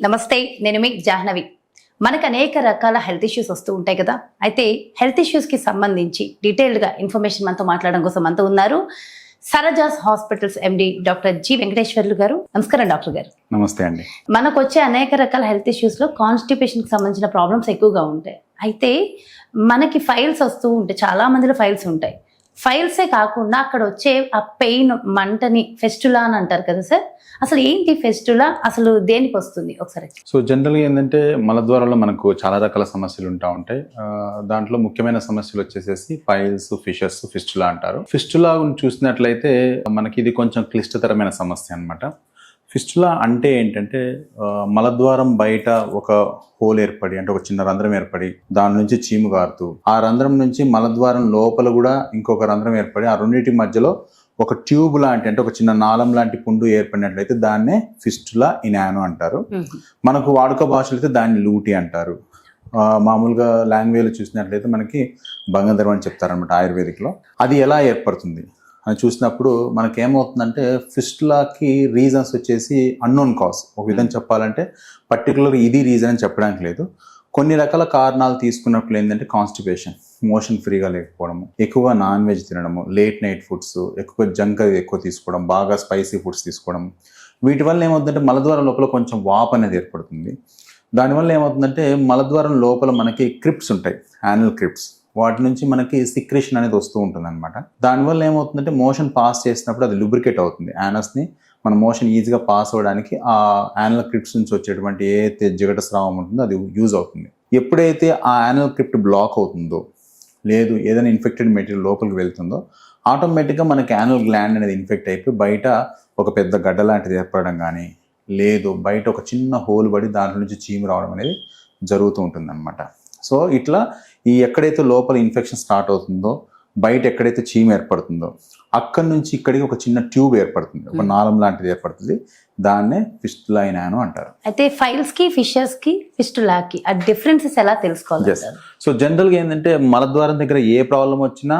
నమస్తే, నేను మీ జాహ్నవి. మనకు అనేక రకాల హెల్త్ ఇష్యూస్ వస్తూ ఉంటాయి కదా. అయితే హెల్త్ ఇష్యూస్కి సంబంధించి డీటెయిల్డ్గా ఇన్ఫర్మేషన్ మనతో మాట్లాడడం కోసం మనతో ఉన్నారు Sarajas hospitals MD doctor G Venkateswarlu గారు. నమస్కారం డాక్టర్ గారు. నమస్తే అండి. మనకు వచ్చే అనేక రకాల హెల్త్ ఇష్యూస్లో కాన్స్టిపేషన్కి సంబంధించిన ప్రాబ్లమ్స్ ఎక్కువగా ఉంటాయి. అయితే మనకి ఫైల్స్ వస్తూ ఉంటాయి, చాలా మందిలో ఫైల్స్ ఉంటాయి. ఫైల్సే కాకుండా అక్కడ వచ్చే ఆ పెయిన్, మంటని ఫెస్టులా అని అంటారు కదా సార్. అసలు ఏంటి ఫెస్టులా, అసలు దేనికి వస్తుంది ఒకసారి? సో జనరల్గా ఏంటంటే మలద్వారంలో మనకు చాలా రకాల సమస్యలు ఉంటా ఉంటాయి. దాంట్లో ముఖ్యమైన సమస్యలు వచ్చేసేసి ఫైల్స్, ఫిషర్స్, ఫిస్టులా అంటారు. ఫిస్టులా చూసినట్లయితే మనకి ఇది కొంచెం క్లిష్టతరమైన సమస్య అన్నమాట. ఫిస్టులా అంటే ఏంటంటే మలద్వారం బయట ఒక హోల్ ఏర్పడి, అంటే ఒక చిన్న రంధ్రం ఏర్పడి దాని నుంచి చీము గారుతూ, ఆ రంధ్రం నుంచి మలద్వారం లోపల కూడా ఇంకొక రంధ్రం ఏర్పడి, ఆ రెండింటి మధ్యలో ఒక ట్యూబ్ లాంటి, అంటే ఒక చిన్న నాళం లాంటి పుండు ఏర్పడినట్లయితే దాన్నే ఫిస్టులా ఇనానో అంటారు. మనకు వాడుక భాషలో అయితే దాన్ని లూటి అంటారు. మామూలుగా లాంగ్వేజ్లో చూసినట్లయితే మనకి భంగధర్వం అని చెప్తారనమాట ఆయుర్వేదిక్లో. అది ఎలా ఏర్పడుతుంది అని చూసినప్పుడు మనకేమవుతుందంటే ఫిస్టులాకి రీజన్స్ వచ్చేసి అన్నోన్ కాజ్. ఒక విధంగా చెప్పాలంటే పర్టికులర్గా ఇది రీజన్ అని చెప్పడానికి లేదు. కొన్ని రకాల కారణాలు తీసుకున్నప్పుడు ఏంటంటే కాన్స్టిపేషన్, మోషన్ ఫ్రీగా లేకపోవడము, ఎక్కువ నాన్ వెజ్ తినడము, లేట్ నైట్ ఫుడ్స్, ఎక్కువ జంక్ ఎక్కువ తీసుకోవడం, బాగా స్పైసీ ఫుడ్స్ తీసుకోవడం, వీటి వల్ల ఏమవుతుందంటే మలద్వారం లోపల కొంచెం వాపు అనేది ఏర్పడుతుంది. దానివల్ల ఏమవుతుందంటే మలద్వారం లోపల మనకి క్రిప్స్ ఉంటాయి, యానల్ క్రిప్స్, వాటి నుంచి మనకి సిక్రేషన్ అనేది వస్తూ ఉంటుంది అనమాట. దానివల్ల ఏమవుతుందంటే మోషన్ పాస్ చేసినప్పుడు అది లూబ్రికేట్ అవుతుంది. యానస్ని మన మోషన్ ఈజీగా పాస్ అవ్వడానికి ఆ యానల్ క్రిప్స్ నుంచి వచ్చేటువంటి ఏదైతే జిగట స్రావం ఉంటుందో అది యూజ్ అవుతుంది. ఎప్పుడైతే ఆ యానల్ క్రిప్ట్ బ్లాక్ అవుతుందో, లేదు ఏదైనా ఇన్ఫెక్టెడ్ మెటీరియల్ లోపలికి వెళ్తుందో, ఆటోమేటిక్గా మనకి యానల్ గ్లాండ్ అనేది ఇన్ఫెక్ట్ అయిపోయి బయట ఒక పెద్ద గడ్డ లాంటిది ఏర్పడడం కానీ, లేదు బయట ఒక చిన్న హోల్ పడి దాంట్లో నుంచి చీము రావడం అనేది జరుగుతూ ఉంటుంది అనమాట. సో ఇట్లా ఈ ఎక్కడైతే లోపల ఇన్ఫెక్షన్ స్టార్ట్ అవుతుందో, బయట ఎక్కడైతే చీము ఏర్పడుతుందో అక్కడి నుంచి ఇక్కడికి ఒక చిన్న ట్యూబ్ ఏర్పడుతుంది, ఒక నాళం లాంటిది ఏర్పడుతుంది. దాన్నే ఫిస్టులా ఇనానో అంటారు. అయితే ఫైల్స్ కి, ఫిషర్స్ కి, ఫిస్టులాకి ఆ డిఫరెన్సెస్ ఎలా తెలుసుకోవాలి? సో జనరల్గా ఏంటంటే మలద్వారం దగ్గర ఏ ప్రాబ్లం వచ్చినా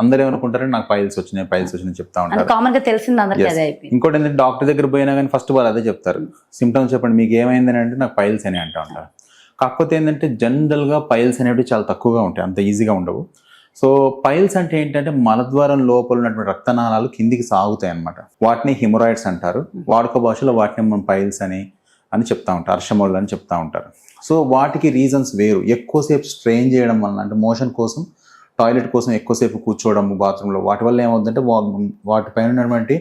అందరూ ఏమనుకుంటారంటే నాకు ఫైల్స్ వచ్చినాయి చెప్తా ఉంటారు. కామన్ గా తెలిసింది అందరికీ అదే అయిపోయింది. ఇంకోటి ఏంటంటే డాక్టర్ దగ్గర పోయినా కానీ ఫస్ట్ వాళ్ళు అదే చెప్తారు, సిమ్టమ్స్ చెప్పండి మీకు ఏమైందని అంటే నాకు పైల్స్ అని అంటూ ఉంటారు. కాకపోతే ఏంటంటే జనరల్గా పైల్స్ అనేవి చాలా తక్కువగా ఉంటాయి, అంత ఈజీగా ఉండవు. సో పైల్స్ అంటే ఏంటంటే మలద్వారం లోపల ఉన్నటువంటి రక్తనాళాలు కిందికి సాగుతాయి అన్నమాట. వాటిని హిమరాయిడ్స్ అంటారు. వాడుక భాషలో వాటిని మనం పైల్స్ అని చెప్తా ఉంటారు, అర్షమోళ్ళు అని చెప్తా ఉంటారు. సో వాటికి రీజన్స్ వేరు. ఎక్కువసేపు స్ట్రెయిన్ చేయడం వలన, అంటే మోషన్ కోసం, టాయిలెట్ కోసం ఎక్కువసేపు కూర్చోవడం బాత్రూంలో, వాటి వల్ల ఏమవుతుందంటే వాటిపైన ఉన్నటువంటి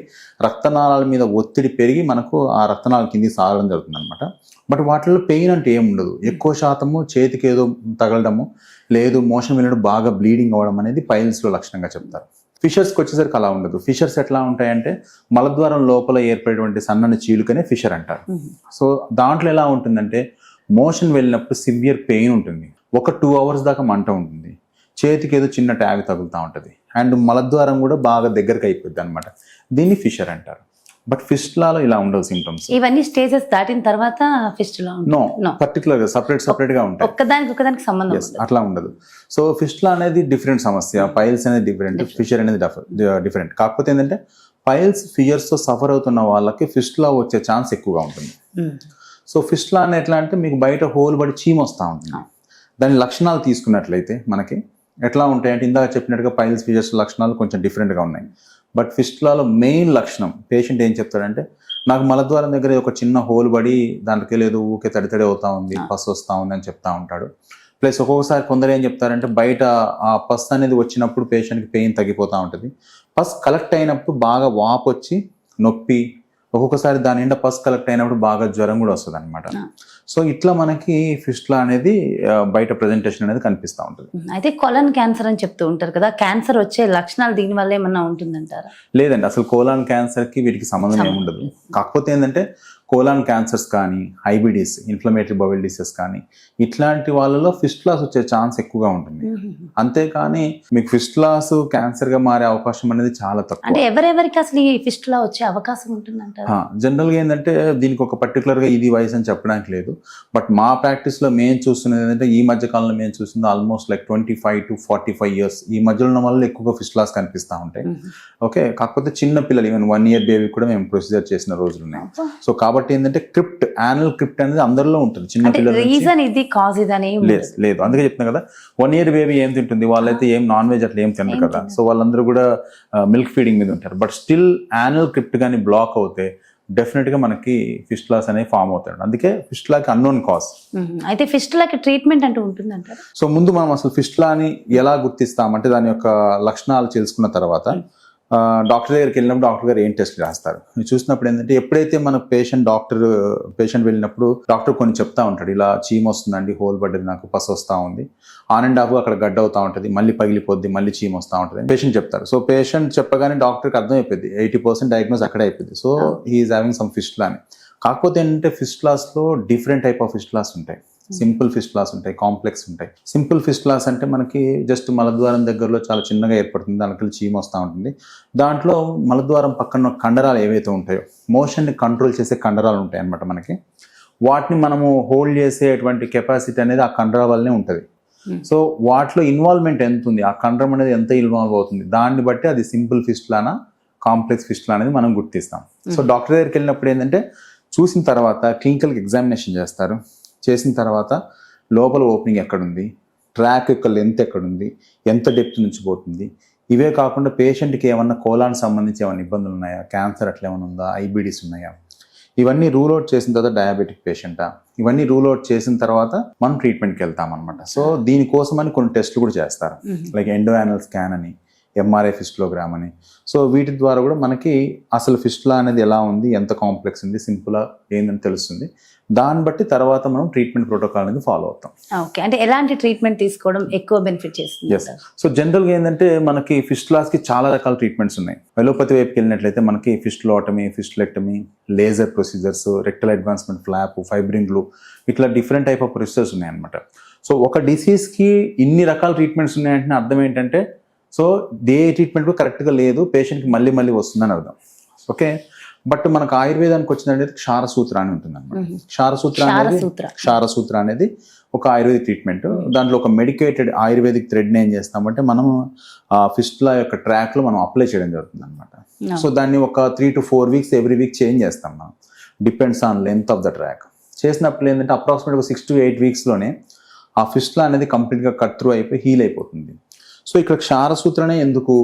రక్తనాళాల మీద ఒత్తిడి పెరిగి మనకు ఆ రక్తనాళాల కిందికి సాగడం జరుగుతుంది అనమాట. బట్ వాటిలో పెయిన్ అంటే ఏమి ఉండదు. ఎక్కువ శాతము చేతికి ఏదో తగలడము, లేదు మోషన్ వెళ్ళడం, బాగా బ్లీడింగ్ అవ్వడం అనేది పైల్స్లో లక్షణంగా చెప్తారు. ఫిషర్స్కి వచ్చేసరికి అలా ఉండదు. ఫిషర్స్ ఎట్లా ఉంటాయంటే మలద్వారం లోపల ఏర్పడేటువంటి సన్నని చీలుకనే ఫిషర్ అంటారు. సో దాంట్లో ఎలా ఉంటుందంటే మోషన్ వెళ్ళినప్పుడు సివియర్ పెయిన్ ఉంటుంది, ఒక 2 hours దాకా మంట ఉంటుంది, చేతికి ఏదో చిన్న ట్యాగ్ తగులుతూ ఉంటుంది, అండ్ మలద్వారం కూడా బాగా దగ్గరకు అయిపోద్ది అనమాట. దీన్ని ఫిషర్ అంటారు. బట్ ఫిస్టులాలో ఇలా ఉండవు సిమ్టమ్స్. ఇవన్నీ స్టేజెస్ దాటిన తర్వాత ఫిస్టులా పర్టికులర్గా సపరేట్ గా ఉంటాయి, ఒక్కదానికి సంబంధం అట్లా ఉండదు. సో ఫిస్టులా అనేది డిఫరెంట్ సమస్య, పైల్స్ అనేది డిఫరెంట్, ఫిషర్ అనేది డిఫరెంట్. కాకపోతే ఏంటంటే పైల్స్, ఫిషర్స్ తో సఫర్ అవుతున్న వాళ్ళకి ఫిస్టులా వచ్చే ఛాన్స్ ఎక్కువగా ఉంటుంది. సో ఫిస్టులా అనేది ఎట్లా అంటే మీకు బయట హోల్ పడి చీమ వస్తూ ఉంటుంది. దాని లక్షణాలు తీసుకున్నట్లయితే మనకి ఎట్లా ఉంటాయంటే ఇందాక చెప్పినట్టుగా పైల్స్, ఫిషర్స్ లక్షణాలు కొంచెం డిఫరెంట్గా ఉన్నాయి. బట్ ఫిస్టులాలో మెయిన్ లక్షణం పేషెంట్ ఏం చెప్తాడంటే నాకు మలద్వారం దగ్గర ఒక చిన్న హోల్ పడి దాంట్లోకి లేదు ఊకే తడి అవుతా ఉంది, పస్ వస్తూ ఉంది అని చెప్తా ఉంటాడు. ప్లస్ ఒక్కొక్కసారి కొందరు ఏం చెప్తారంటే బయట ఆ పస్ అనేది వచ్చినప్పుడు పేషెంట్కి పెయిన్ తగ్గిపోతూ ఉంటుంది. పస్ కలెక్ట్ అయినప్పుడు బాగా వాపు వచ్చి నొప్పి, ఒక్కొక్కసారి దాని నిండా పస్ కలెక్ట్ అయినప్పుడు బాగా జ్వరం కూడా వస్తుంది అనమాట. సో ఇట్లా మనకి ఫిస్టులా అనేది బయట ప్రెజెంటేషన్ అనేది కనిపిస్తూ ఉంటుంది. అయితే కోలన్ క్యాన్సర్ అని చెప్తూ ఉంటారు కదా, క్యాన్సర్ వచ్చే లక్షణాలు దీని వల్ల ఏమన్నా ఉంటుందంటారా? లేదండి, అసలు కోలాన్ క్యాన్సర్కి వీటికి సంబంధం ఏముండదు. కాకపోతే ఏంటంటే కోలాన్ క్యాన్సర్స్ కానీ, ఐబిడిస్, ఇన్ఫ్లమేటరీ బౌల్ డిసీజెస్ కానీ ఇట్లాంటి వాళ్ళలో ఫిస్టులాస్ వచ్చే ఛాన్స్ ఎక్కువగా ఉంటుంది. అంతేకాని మీకు ఫిస్టులాస్ క్యాన్సర్గా మారే అవకాశం అనేది చాలా తక్కువ. అంటే ఎవరెవరికి అసలు ఈ ఫిస్టులా వచ్చే అవకాశం ఉంటుందంటారా? జనరల్గా ఏంటంటే దీనికి ఒక పర్టికులర్గా ఇది వయసు అని చెప్పడానికి లేదు. బట్ మా ప్రాక్టీస్లో మేము చూస్తున్నది ఏంటంటే ఈ మధ్య కాలంలో మేము చూస్తుంది ఆల్మోస్ట్ లైక్ 25 to 45 years ఈ మధ్యలో ఉన్న వాళ్ళు ఎక్కువగా ఫిస్టులాస్ కనిపిస్తూ ఉంటాయి. ఓకే, కాకపోతే చిన్న పిల్లలు ఈవెన్ 1 year బేబీ కూడా మేము ప్రొసీజర్ చేసిన రోజులు ఉన్నాయి. సో కాబట్టి కాబట్టి ఏంటంటే క్రిప్ట్, యానల్ క్రిప్ట్ అనేది అందరిలో ఉంటుంది చిన్న అంటే పిల్లల నుంచి. రీజన్ ఇది కాజ్ ఇది అని ఏం లేదు లేదు, అందుకే చెప్తున్నా కదా, 1 year బేబీ ఏం తింటుంది, వాళ్ళైతే ఏం నాన్ వెజ్ అట్లా ఏం తినరు కదా, సో వాళ్ళందరూ కూడా మిల్క్ ఫీడింగ్ మీద ఉంటారు. బట్ స్టిల్ యానల్ క్రిప్ట్ కానీ బ్లాక్ అవుతే డెఫినెట్ గా మనకి ఫిస్టులాస్ అనేవి ఫామ్ అవుతాయి. అందుకే ఫిస్టులాకి అన్నోన్ కాజ్. అయితే ఫిస్టులాకి ట్రీట్మెంట్ అంటూ ఉంటుందంటారా? సో ముందు మనం అసలు ఫిస్టులాని ఎలా గుర్తిస్తామంటే దాని యొక్క లక్షణాలు తెలుసుకున్న తర్వాత డాక్టర్ దగ్గరికి వెళ్ళినప్పుడు డాక్టర్ గారు ఏం టెస్ట్ రాస్తారు చూసినప్పుడు ఏంటంటే, ఎప్పుడైతే మన పేషెంట్ వెళ్ళినప్పుడు డాక్టర్ కొన్ని చెప్తా ఉంటాడు, ఇలా చీమ వస్తుందండి, హోల్ పడ్డది, నాకు పసు వస్తూ ఉంది, ఆన్ అండ్ ఆఫ్ అక్కడ గడ్డ అవుతా ఉంటుంది, మళ్ళీ పగిలిపోద్ది, మళ్ళీ చీమ వస్తూ ఉంటుంది పేషెంట్ చెప్తారు. సో పేషెంట్ చెప్పగానే డాక్టర్కి అర్థమైపోయింది, 80% డయాగ్నోస్ అక్కడే అయిపోయింది. So he is having some fistula అని. కాకపోతే ఏంటంటే ఫిస్టులాస్లో డిఫరెంట్ టైప్ ఆఫ్ ఫిస్టులాస్ ఉంటాయి. సింపుల్ ఫిస్టులాస్ ఉంటాయి, కాంప్లెక్స్ ఉంటాయి. సింపుల్ ఫిస్టులాస్ అంటే మనకి జస్ట్ మలద్వారం దగ్గరలో చాలా చిన్నగా ఏర్పడుతుంది, దానికి చీమ వస్తూ ఉంటుంది. దాంట్లో మలద్వారం పక్కన కండరాలు ఏవైతే ఉంటాయో, మోషన్ని కంట్రోల్ చేసే కండరాలు ఉంటాయి అన్నమాట మనకి. వాటిని మనము హోల్డ్ చేసేటువంటి కెపాసిటీ అనేది ఆ కండరాల వల్లనే ఉంటుంది. సో వాటిలో ఇన్వాల్వ్మెంట్ ఎంత ఉంది, ఆ కండరం అనేది ఎంత ఇన్వాల్వ్ అవుతుంది, దాన్ని బట్టి అది సింపుల్ ఫిస్టులానా కాంప్లెక్స్ ఫిస్టులా అనేది మనం గుర్తిస్తాం. సో డాక్టర్ దగ్గరికి వెళ్ళినప్పుడు ఏంటంటే, చూసిన తర్వాత క్లినికల్కి ఎగ్జామినేషన్ చేస్తారు. చేసిన తర్వాత లోపల ఓపెనింగ్ ఎక్కడుంది, ట్రాక్ యొక్క లెంత్ ఎక్కడుంది, ఎంత డెప్త్ నుంచి పోతుంది, ఇవే కాకుండా పేషెంట్కి ఏమన్నా కోలాన్ సంబంధించి ఏమైనా ఇబ్బందులు ఉన్నాయా, క్యాన్సర్ అట్లా ఏమైనా ఉందా, ఐబీడీస్ ఉన్నాయా, ఇవన్నీ రూల్ అవుట్ చేసిన తర్వాత డయాబెటిక్ పేషెంటా, ఇవన్నీ రూల్ అవుట్ చేసిన తర్వాత మనం ట్రీట్మెంట్కి వెళ్తాం అనమాట. సో దీనికోసమని కొన్ని టెస్టులు కూడా చేస్తారు, లైక్ ఎండో యానల్ స్కాన్ అని, ఎంఆర్ఐ ఫిస్టులోగ్రామ్ అని. సో వీటి ద్వారా కూడా మనకి అసలు ఫిస్టులా అనేది ఎలా ఉంది, ఎంత కాంప్లెక్స్ ఉంది, సింపులా ఏందని తెలుస్తుంది. దాన్ని బట్టి తర్వాత మనం ట్రీట్మెంట్ ప్రోటోకాల్ అనేది ఫాలో అవుతాం. ఓకే, అంటే ఎలాంటి ట్రీట్మెంట్ తీసుకోవడం ఎక్కువ బెనిఫిట్ చేస్తుంది? ఎస్, సో జనరల్గా ఏంటంటే మనకి ఫిస్టులాస్కి చాలా రకాల ట్రీట్మెంట్స్ ఉన్నాయి. ఎలోపతి వైపుకి వెళ్ళినట్లయితే మనకి fistulotomy, fistulectomy, laser procedures, rectal advancement flap, fibrin glue, ఇట్లా డిఫరెంట్ టైప్ ఆఫ్ ప్రొసీజర్స్ ఉన్నాయన్నమాట. సో ఒక డిసీజ్కి ఇన్ని రకాల ట్రీట్మెంట్స్ ఉన్నాయంటే అర్థం ఏంటంటే, సో ఏ ట్రీట్మెంట్ కరెక్ట్గా లేదు, పేషెంట్కి మళ్ళీ మళ్ళీ వస్తుందని అర్థం. ఓకే, బట్ మనకు ఆయుర్వేదానికి వచ్చినట్టు క్షారసూత్ర అని ఉంటుంది అనమాట. క్షారసూత్ర అనేది ఒక ఆయుర్వేదిక్ ట్రీట్మెంట్. దాంట్లో ఒక మెడికేటెడ్ ఆయుర్వేదిక్ థ్రెడ్ని ఏం చేస్తామంటే మనం ఫిస్టులా యొక్క ట్రాక్లో మనం అప్లై చేయడం జరుగుతుంది అనమాట. సో దాన్ని ఒక 3 to 4 weeks every week change చేస్తాం మనం, depends on length of the track. చేసినప్పుడు ఏంటంటే అప్రాక్సిమేట్ ఒక 6 to 8 weeksలోనే ఆ ఫిస్టులా అనేది కంప్లీట్గా కట్ త్రూ అయిపోయి హీల్ అయిపోతుంది. సో ఇక్కడ క్షారసూత్రనే ఎందుకు,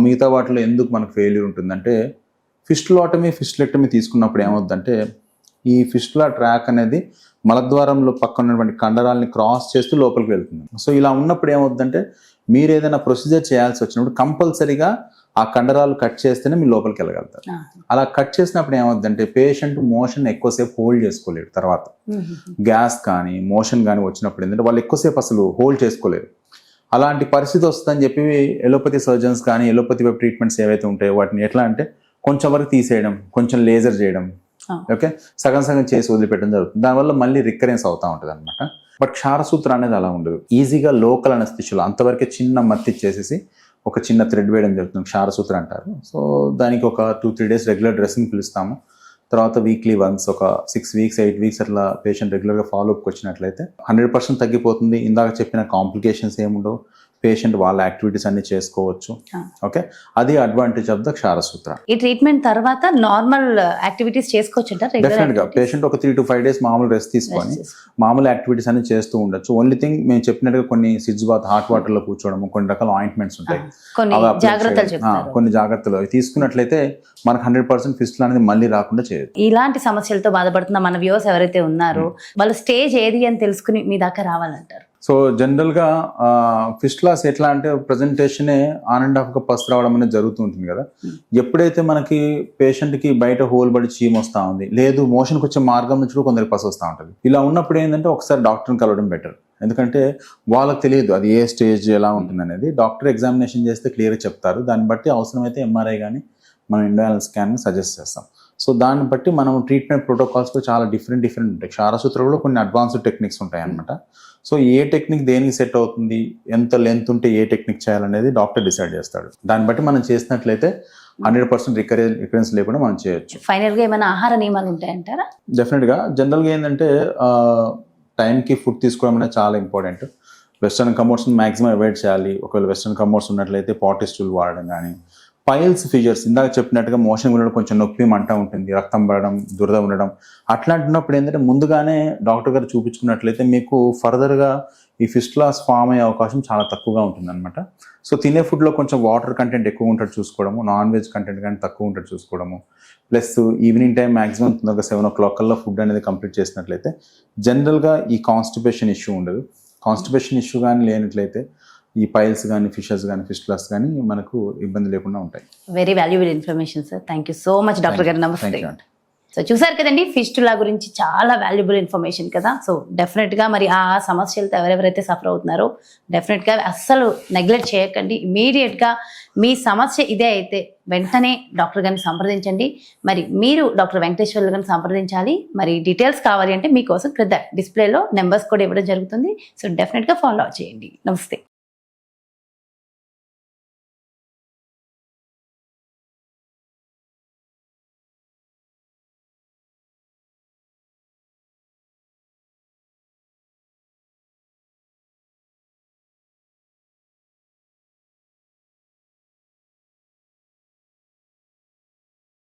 మిగతా వాటిలో ఎందుకు మనకు ఫెయిల్యూర్ ఉంటుందంటే, ఫిస్టులోటమీ, ఫిస్టులెక్టమీ తీసుకున్నప్పుడు ఏమవుతుందంటే, ఈ ఫిస్టులా ట్రాక్ అనేది మలద్వారంలో పక్కన ఉన్నటువంటి కండరాలని క్రాస్ చేస్తూ లోపలికి వెళ్తుంది. సో ఇలా ఉన్నప్పుడు ఏమవుతుందంటే, మీరు ఏదైనా ప్రొసీజర్ చేయాల్సి వచ్చినప్పుడు కంపల్సరీగా ఆ కండరాలు కట్ చేస్తేనే మీరు లోపలికి వెళ్ళగలుగుతారు. అలా కట్ చేసినప్పుడు ఏమవుతుందంటే, పేషెంట్ మోషన్ ఎక్కువసేపు హోల్డ్ చేసుకోలేరు. తర్వాత గ్యాస్ కానీ మోషన్ కానీ వచ్చినప్పుడు ఏంటంటే వాళ్ళు ఎక్కువసేపు అసలు హోల్డ్ చేసుకోలేరు. అలాంటి పరిస్థితి వస్తుందని చెప్పి ఎలోపతి సర్జన్స్ కానీ ఎలోపతి వెబ్ ట్రీట్మెంట్స్ ఏవైతే ఉంటాయో వాటిని ఎట్లా అంటే కొంచెం వరకు తీసేయడం, కొంచెం లేజర్ చేయడం, ఓకే, సగం సగం చేసి వదిలిపెట్టడం జరుగుతుంది. దానివల్ల మళ్ళీ రికరెన్స్ అవుతూ ఉంటుంది అనమాట. బట్ క్షారసూత్ర అనేది అలా ఉండదు. ఈజీగా లోకల్ అనస్థిషియాలో అంతవరకే చిన్న మత్తి ఇచ్చేసేసి ఒక చిన్న థ్రెడ్ వేయడం జరుగుతుంది, క్షారసూత్ర అంటారు. సో దానికి ఒక 2-3 days రెగ్యులర్ డ్రెస్సింగ్ పిలుస్తాము. తర్వాత వీక్లీ వన్స్ ఒక 6 weeks 8 weeks అట్లా పేషెంట్ రెగ్యులర్గా ఫాలోఅప్కి వచ్చినట్లయితే 100% తగ్గిపోతుంది. ఇందాక చెప్పిన కాంప్లికేషన్స్ ఏముండవు, పేషెంట్ వాళ్ళ యాక్టివిటీస్ అన్ని చేసుకోవచ్చు. ఓకే, అది అడ్వాంటేజ్ ఆఫ్ ద క్షారసూత్ర. ఈ ట్రీట్మెంట్ తర్వాత నార్మల్ యాక్టివిటీస్ చేసుకోవచ్చు. డెఫినెట్ గా పేషెంట్ ఒక 3 to 5 days మామూలు రెస్ట్ తీసుకొని మామూలు యాక్టివిటీస్ అన్ని చేస్తూ ఉండొచ్చు. ఓన్లీ థింగ్ మేము చెప్పినట్టుగా కొన్ని సిడ్జ్ బాత్, హాట్ వాటర్ లో కూర్చోవడం, కొన్ని రకాల ఆయింట్మెంట్స్ ఉంటాయి, కొన్ని జాగ్రత్తలు అవి తీసుకున్నట్లయితే మనకు 100% ఫిస్టులా అనేది మళ్ళీ రాకుండా చేయదు. ఇలాంటి సమస్యలతో బాధపడుతున్న మన వ్యూవర్స్ ఎవరైతే ఉన్నారో వాళ్ళ స్టేజ్ ఏది అని తెలుసుకుని మీ దాకా రావాలంటారు? సో జనరల్గా ఫిస్టులాస్ ఎట్లా అంటే ప్రజెంటేషనే ఆన్ అండ్ ఆఫ్గా పసు రావడం అనేది జరుగుతూ ఉంటుంది కదా. ఎప్పుడైతే మనకి పేషెంట్కి బయట హోల్ పడి చీమ వస్తూ ఉంది, లేదు మోషన్కి వచ్చే మార్గం నుంచి కూడా కొందరికి పసు వస్తూ ఉంటుంది. ఇలా ఉన్నప్పుడు ఏంటంటే ఒకసారి డాక్టర్ని కలవడం బెటర్. ఎందుకంటే వాళ్ళకి తెలియదు అది ఏ స్టేజ్ ఎలా ఉంటుంది అనేది. డాక్టర్ ఎగ్జామినేషన్ చేస్తే క్లియర్గా చెప్తారు. దాన్ని బట్టి అవసరమైతే ఎంఆర్ఐ కానీ మనం ఎండో యానల్ స్కాన్ సజెస్ట్ చేస్తాం. సో దాన్ని బట్టి మనం ట్రీట్మెంట్ ప్రోటోకాల్స్ చాలా డిఫరెంట్ ఉంటాయి. క్షారసూత్రంలో కొన్ని అడ్వాన్స్డ్ టెక్నిక్స్ ఉంటాయి అన్నమాట. సో ఏ టెక్నిక్ దేనికి సెట్ అవుతుంది, ఎంత లెంత్ ఉంటే ఏ టెక్నిక్ చేయాలనేది డాక్టర్ డిసైడ్ చేస్తాడు. దాన్ని బట్టి మనం చేసినట్లయితే 100% రికరెన్స్ లేకుండా మనం చేయొచ్చు. ఫైనల్ గా ఏమైనా ఆహార నియమాలు ఉంటాయంటారా? డెఫినెట్ గా జనరల్గా ఏంటంటే టైంకి ఫుడ్ తీసుకోవడం అనేది చాలా important. Western comforts maximum avoid చేయాలి. ఒకవేళ వెస్టర్న్ కంఫర్ట్స్ ఉన్నట్లయితే పాటీ స్టూల్ వాడడం కానీ, పైల్స్ ఫిషర్స్ ఇందాక చెప్పినట్టుగా మోషన్ ఉండడం, కొంచెం నొప్పి మంట ఉంటుంది, రక్తం పడడం, దురద ఉండడం అట్లాంటినప్పుడు ఏంటంటే ముందుగానే డాక్టర్ గారు చూపించుకున్నట్లయితే మీకు ఫర్దర్గా ఈ ఫిస్టులాస్ ఫామ్ అయ్యే అవకాశం చాలా తక్కువగా ఉంటుంది అనమాట. సో తినే ఫుడ్లో కొంచెం వాటర్ కంటెంట్ ఎక్కువ ఉంటుంది చూసుకోవడము, నాన్ వెజ్ కంటెంట్ కానీ తక్కువ ఉంటుంది చూసుకోవడము, ప్లస్ ఈవినింగ్ టైం మ్యాక్సిమం తొందరగా 7 o'clock కల్లా ఫుడ్ అనేది కంప్లీట్ చేసినట్లయితే జనరల్గా ఈ కాన్స్టిపేషన్ ఇష్యూ ఉండదు. కాన్స్టిపేషన్ ఇష్యూ కానీ లేనట్లయితే ఈ పైల్స్ కానీ ఫిషెస్ కానీ ఫిస్టులాస్ కానీ మనకు ఇబ్బంది లేకుండా ఉంటాయి. Very valuable information sir. Thank you so much doctor గారు. నమస్తే. Thank you. సో చూసారు కదండి, ఫిస్టులా గురించి చాలా వాల్యుబుల్ ఇన్ఫర్మేషన్ కదా. సో డెఫినెట్గా మరి ఆ సమస్యలతో ఎవరెవరైతే సఫర్ అవుతున్నారో డెఫినెట్గా అస్సలు నెగ్లెక్ట్ చేయకండి. ఇమీడియట్గా మీ సమస్య ఇదే అయితే వెంటనే డాక్టర్ గారిని సంప్రదించండి. మరి మీరు డాక్టర్ వెంకటేశ్వర్లు గారిని సంప్రదించాలి. మరి డీటెయిల్స్ కావాలి అంటే మీకోసం క్రింద డిస్ప్లేలో నెంబర్స్ కూడా ఇవ్వడం జరుగుతుంది. సో డెఫినెట్గా ఫాలో చేయండి. నమస్తే.